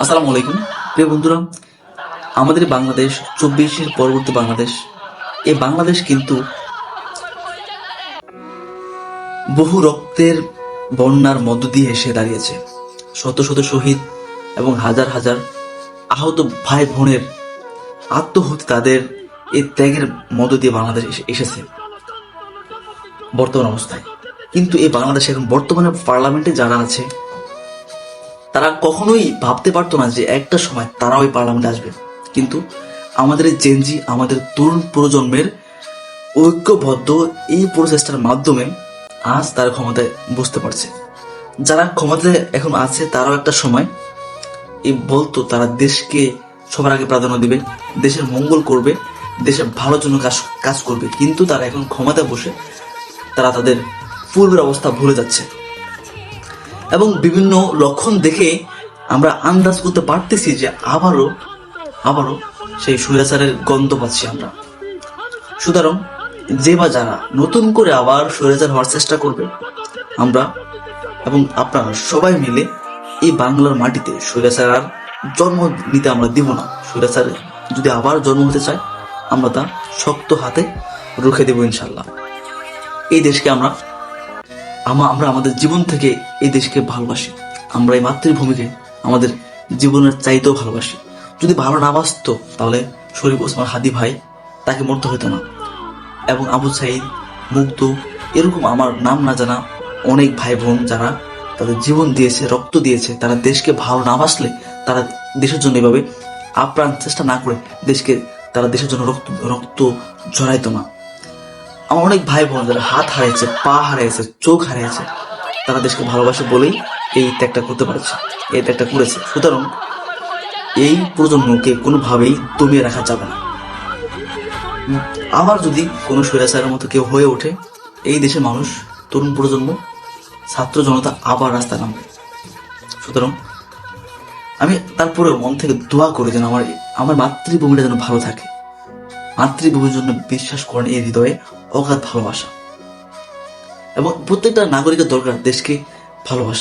আসসালামু আলাইকুম প্রিয় বন্ধুরা। আমাদের বাংলাদেশ 24-এর পরবর্তী বাংলাদেশ, এই বাংলাদেশ কিন্তু বহু রক্তের বন্যার মধ্য দিয়ে এসে দাঁড়িয়েছে। শত শত শহীদ এবং হাজার হাজার আহত ভাই বোনের আত্মহত্যা, তাদের এই ত্যাগের মধ্য দিয়ে বাংলাদেশ এসেছে বর্তমান অবস্থায়। কিন্তু এই বাংলাদেশে এখন বর্তমানে পার্লামেন্টে যারা আছে তারা কখনোই ভাবতে পারতো না যে একটা সময় তারা ওই পার্লামেন্টে আসবে। কিন্তু আমাদের এই জেনজি, আমাদের তরুণ প্রজন্মের ঐক্যবদ্ধ এই প্রচেষ্টার মাধ্যমে আজ তারা ক্ষমতায় বুঝতে পারছে। যারা ক্ষমতায় এখন আছে তারাও একটা সময় এই বলতো তারা দেশকে সবার আগে প্রাধান্য দিবে, দেশের মঙ্গল করবে, দেশের ভালোর জন্য কাজ করবে। কিন্তু তারা এখন ক্ষমতায় বসে তারা তাদের পূর্বের অবস্থা ভুলে যাচ্ছে এবং বিভিন্ন লক্ষণ দেখে আমরা আন্দাজ করতে পারতেছি যে আবারও সেই স্বৈরাচারের গন্ধ পাচ্ছি আমরা। সুতরাং যে বা যারা নতুন করে আবার স্বৈরাচার হওয়ার চেষ্টা করবে, আমরা এবং আপনারা সবাই মিলে এই বাংলার মাটিতে স্বৈরাচার আর জন্ম নিতে আমরা দিব না। স্বৈরাচার যদি আবার জন্ম হতে চায়, আমরা তা শক্ত হাতে রুখে দেব ইনশাল্লাহ। এই দেশকে আমরা আমাদের জীবন থেকে এই দেশকে ভালোবাসি। আমরা এই মাতৃভূমিকে আমাদের জীবনের চাইতেও ভালোবাসি। যদি ভালো না বাসতো তাহলে শরীফ ওসমান হাদি ভাই তাকে মরতে হতো না, এবং আবু সাইদ, মুগ্ধ, এরকম আমার নাম না জানা অনেক ভাই বোন যারা তাদের জীবন দিয়েছে, রক্ত দিয়েছে, তারা দেশকে ভালো না বাসলে তারা দেশের জন্য এভাবে আপ্রাণ চেষ্টা না করে তারা দেশের জন্য রক্ত ঝরাইতো না। আমার অনেক ভাই বোন যারা হাত হারিয়েছে, পা হারিয়েছে, চোখ হারিয়েছে, তারা দেশকে ভালোবাসে বলেই এই ত্যাগটা করতে পারছে, এই ত্যাগটা করেছে। সুতরাং এই প্রজন্মকে কোনোভাবেই দমিয়ে রাখা যাবে না। আবার যদি কোনো স্বৈরাচারের মতো কেউ হয়ে ওঠে, এই দেশের মানুষ, তরুণ প্রজন্ম, ছাত্র জনতা আবার রাস্তায় নামবে। সুতরাং আমি তারপরেও মন থেকে দোয়া করি যেন আমার মাতৃভূমিটা যেন ভালো থাকে। মাতৃভূমির জন্য বিশ্বাস করেন এই হৃদয়ে অগাধ ভালোবাসা, এবং প্রত্যেকটা নাগরিকের দরকার দেশকে ভালোবাসা।